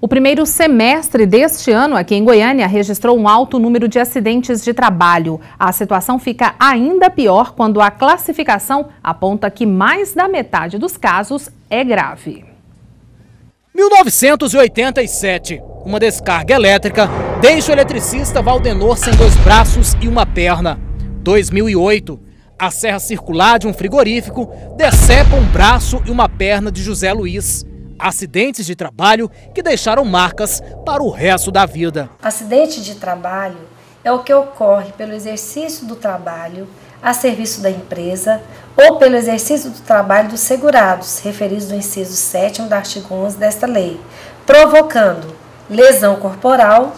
O primeiro semestre deste ano aqui em Goiânia registrou um alto número de acidentes de trabalho. A situação fica ainda pior quando a classificação aponta que mais da metade dos casos é grave. 1987, uma descarga elétrica deixa o eletricista Valdenor sem 2 braços e uma perna. 2008, a serra circular de um frigorífico decepa um braço e uma perna de José Luiz. Acidentes de trabalho que deixaram marcas para o resto da vida. Acidente de trabalho é o que ocorre pelo exercício do trabalho a serviço da empresa ou pelo exercício do trabalho dos segurados, referidos no inciso 7º do artigo 11 desta lei, provocando lesão corporal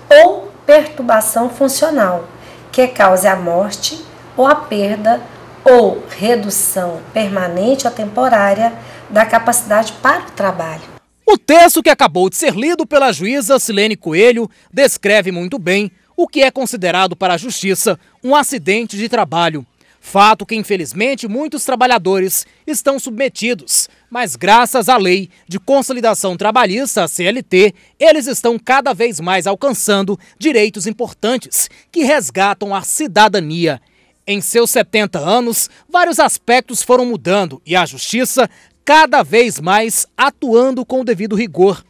ou perturbação funcional, que cause a morte ou a perda ou redução permanente ou temporária da capacidade para o trabalho. O texto que acabou de ser lido pela juíza Silene Coelho descreve muito bem o que é considerado para a justiça um acidente de trabalho. Fato que, infelizmente, muitos trabalhadores estão submetidos, mas graças à Lei de Consolidação Trabalhista, a CLT, eles estão cada vez mais alcançando direitos importantes que resgatam a cidadania. Em seus 70 anos, vários aspectos foram mudando e a justiça cada vez mais atuando com o devido rigor.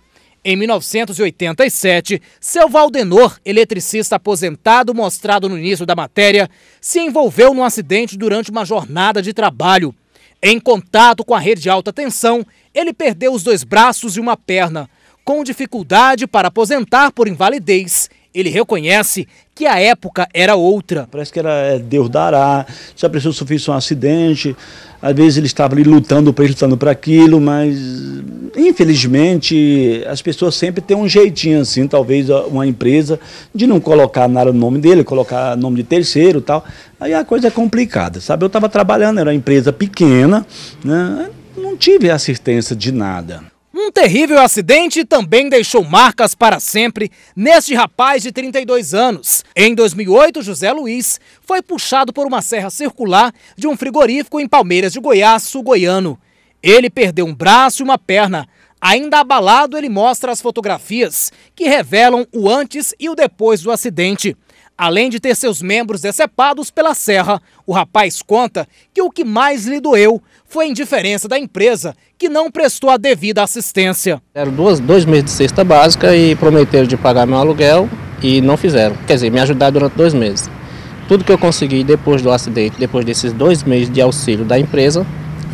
Em 1987, seu Valdenor, eletricista aposentado mostrado no início da matéria, se envolveu num acidente durante uma jornada de trabalho. Em contato com a rede de alta tensão, ele perdeu os 2 braços e uma perna. Com dificuldade para aposentar por invalidez, ele reconhece que a época era outra. Parece que era Deus dará, se a pessoa sofresse um acidente, às vezes ele estava ali lutando para aquilo, mas infelizmente as pessoas sempre têm um jeitinho assim, talvez uma empresa, de não colocar nada no nome dele, colocar nome de terceiro e tal. Aí a coisa é complicada, sabe? Eu estava trabalhando, era uma empresa pequena, né? Não tive assistência de nada. Um terrível acidente também deixou marcas para sempre neste rapaz de 32 anos. Em 2008, José Luiz foi puxado por uma serra circular de um frigorífico em Palmeiras de Goiás, sul goiano. Ele perdeu um braço e uma perna. Ainda abalado, ele mostra as fotografias que revelam o antes e o depois do acidente. Além de ter seus membros decepados pela serra, o rapaz conta que o que mais lhe doeu foi a indiferença da empresa, que não prestou a devida assistência. Eram 2 meses de cesta básica e prometeram de pagar meu aluguel e não fizeram. Quer dizer, me ajudaram durante 2 meses. Tudo que eu consegui depois do acidente, depois desses 2 meses de auxílio da empresa,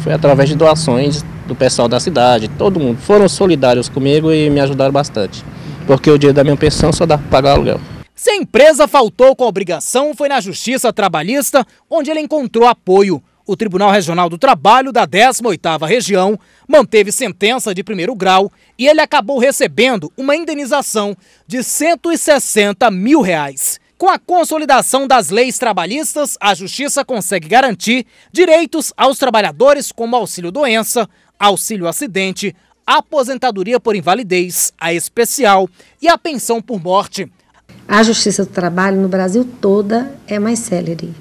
foi através de doações do pessoal da cidade. Todo mundo foram solidários comigo e me ajudaram bastante. Porque o dia da minha pensão só dá para pagar aluguel. Se a empresa faltou com a obrigação, foi na Justiça Trabalhista, onde ele encontrou apoio. O Tribunal Regional do Trabalho da 18ª Região manteve sentença de 1º grau e ele acabou recebendo uma indenização de R$160 mil. Com a consolidação das leis trabalhistas, a Justiça consegue garantir direitos aos trabalhadores como auxílio-doença, auxílio-acidente, aposentadoria por invalidez, a especial e a pensão por morte. A Justiça do Trabalho no Brasil toda é mais célere.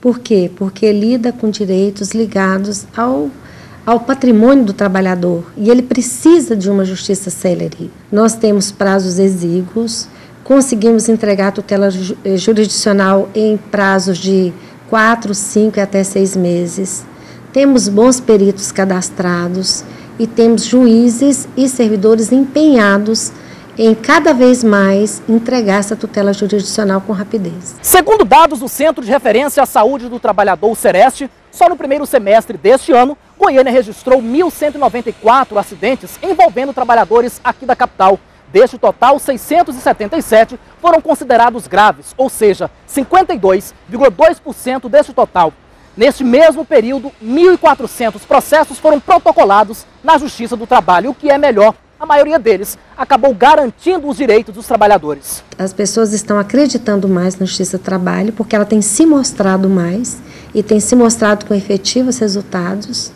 Por quê? Porque lida com direitos ligados ao patrimônio do trabalhador e ele precisa de uma justiça célere. Nós temos prazos exíguos, conseguimos entregar a tutela jurisdicional em prazos de 4, 5 e até 6 meses. Temos bons peritos cadastrados e temos juízes e servidores empenhados em cada vez mais entregar essa tutela jurisdicional com rapidez. Segundo dados do Centro de Referência à Saúde do Trabalhador, o Sereste, só no primeiro semestre deste ano, Goiânia registrou 1.194 acidentes envolvendo trabalhadores aqui da capital. Deste total, 677 foram considerados graves, ou seja, 52,2% deste total. Neste mesmo período, 1.400 processos foram protocolados na Justiça do Trabalho, o que é melhor. A maioria deles acabou garantindo os direitos dos trabalhadores. As pessoas estão acreditando mais na Justiça do Trabalho porque ela tem se mostrado mais e tem se mostrado com efetivos resultados.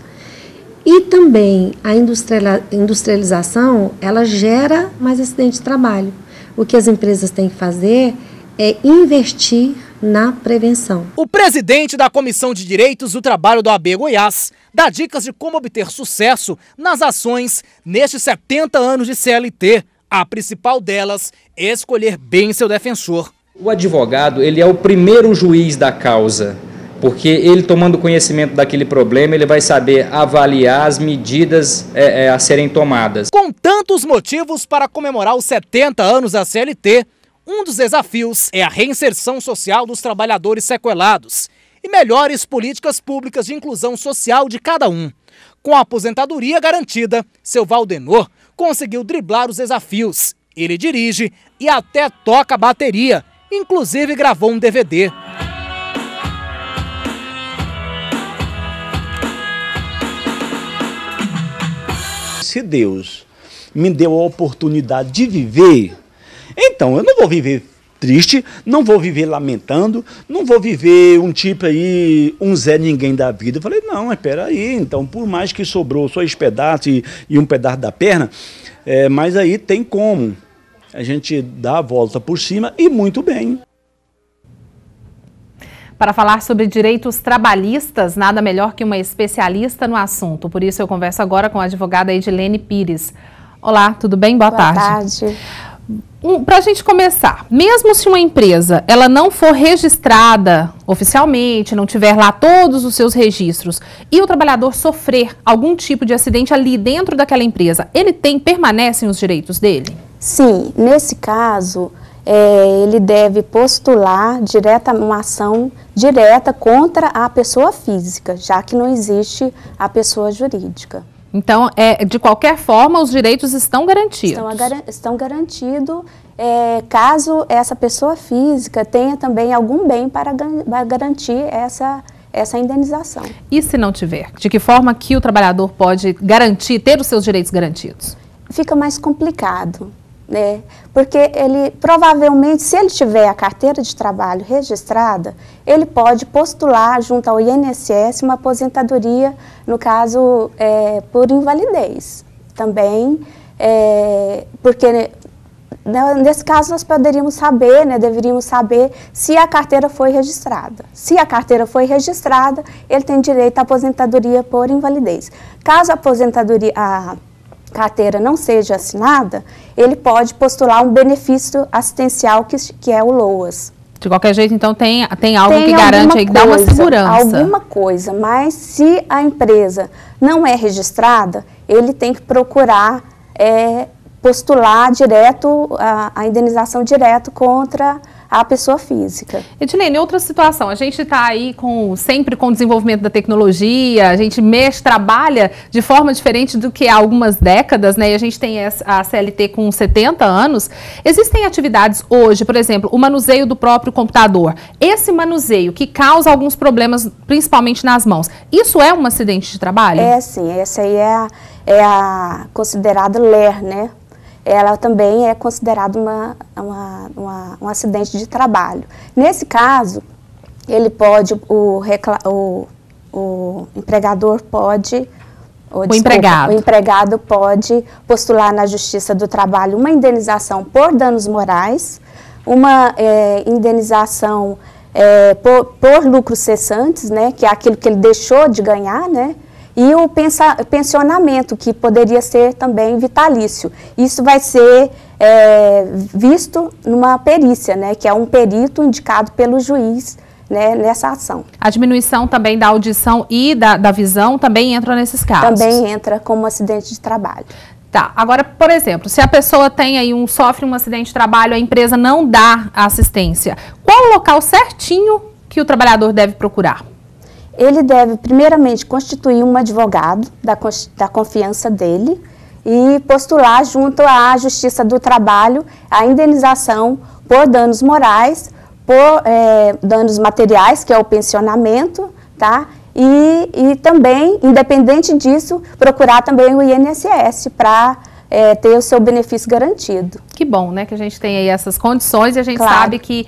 E também a industrialização, ela gera mais acidentes de trabalho. O que as empresas têm que fazer é investir na prevenção. O presidente da Comissão de Direitos do Trabalho da OAB Goiás dá dicas de como obter sucesso nas ações nestes 70 anos de CLT. A principal delas é escolher bem seu defensor. O advogado, ele é o primeiro juiz da causa, porque ele, tomando conhecimento daquele problema, ele vai saber avaliar as medidas a serem tomadas. Com tantos motivos para comemorar os 70 anos da CLT, um dos desafios é a reinserção social dos trabalhadores sequelados e melhores políticas públicas de inclusão social de cada um. Com a aposentadoria garantida, seu Valdenor conseguiu driblar os desafios. Ele dirige e até toca bateria, inclusive gravou um DVD. Se Deus me deu a oportunidade de viver, então eu não vou viver triste, não vou viver lamentando, não vou viver um tipo aí, um Zé Ninguém da vida. Eu falei, não, espera aí, então por mais que sobrou só esse pedaço e um pedaço da perna, mas aí tem como a gente dar a volta por cima e muito bem. Para falar sobre direitos trabalhistas, nada melhor que uma especialista no assunto. Por isso eu converso agora com a advogada Edilene Pires. Olá, tudo bem? Boa tarde. Para a gente começar, mesmo se uma empresa ela não for registrada oficialmente, não tiver lá todos os seus registros e o trabalhador sofrer algum tipo de acidente ali dentro daquela empresa, permanecem os direitos dele? Sim, nesse caso, ele deve postular uma ação direta contra a pessoa física, já que não existe a pessoa jurídica. Então, de qualquer forma, os direitos estão garantidos? Estão garantidos, caso essa pessoa física tenha também algum bem para garantir essa indenização. E se não tiver? De que forma que o trabalhador pode ter os seus direitos garantidos? Fica mais complicado, né? Porque ele, provavelmente, se ele tiver a carteira de trabalho registrada, ele pode postular junto ao INSS uma aposentadoria, no caso, por invalidez. Também, porque nesse caso nós poderíamos saber, deveríamos saber se a carteira foi registrada. Se a carteira foi registrada, ele tem direito à aposentadoria por invalidez. Caso a carteira não seja assinada, ele pode postular um benefício assistencial que é o LOAS. De qualquer jeito, então, tem algo que garante aí, que dá uma segurança. Alguma coisa, mas se a empresa não é registrada, ele tem que procurar postular direto, a indenização direto contra a pessoa física. Edilene, outra situação, a gente está aí sempre com o desenvolvimento da tecnologia, a gente trabalha de forma diferente do que há algumas décadas, né? E a gente tem a CLT com 70 anos. Existem atividades hoje, por exemplo, o manuseio do próprio computador. Esse manuseio que causa alguns problemas, principalmente nas mãos, isso é um acidente de trabalho? Sim, essa aí é a considerada LER, né? Ela também é considerada um acidente de trabalho. Nesse caso, ele pode, o empregador pode, o empregado pode postular na Justiça do Trabalho uma indenização por danos morais, uma indenização por lucros cessantes, né, que é aquilo que ele deixou de ganhar, né? E o pensionamento, que poderia ser também vitalício. Isso vai ser visto numa perícia, né, que é um perito indicado pelo juiz, né, nessa ação. A diminuição também da audição e da visão também entra nesses casos? Também entra como acidente de trabalho. Tá, agora, por exemplo, se a pessoa tem aí sofre um acidente de trabalho, a empresa não dá assistência, qual o local certinho que o trabalhador deve procurar? Ele deve, primeiramente, constituir um advogado da confiança dele e postular junto à Justiça do Trabalho a indenização por danos morais, por danos materiais, que é o pensionamento, tá? E também, independente disso, procurar também o INSS para ter o seu benefício garantido. Que bom, né, que a gente tem aí essas condições e a gente sabe que,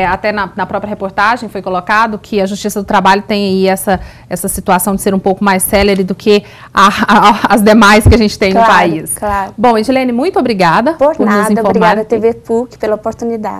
até na própria reportagem foi colocado que a Justiça do Trabalho tem aí essa situação de ser um pouco mais célere do que as demais que a gente tem no país. Claro. Bom, Edilene, muito obrigada por nos informar. Obrigada, TV PUC, pela oportunidade.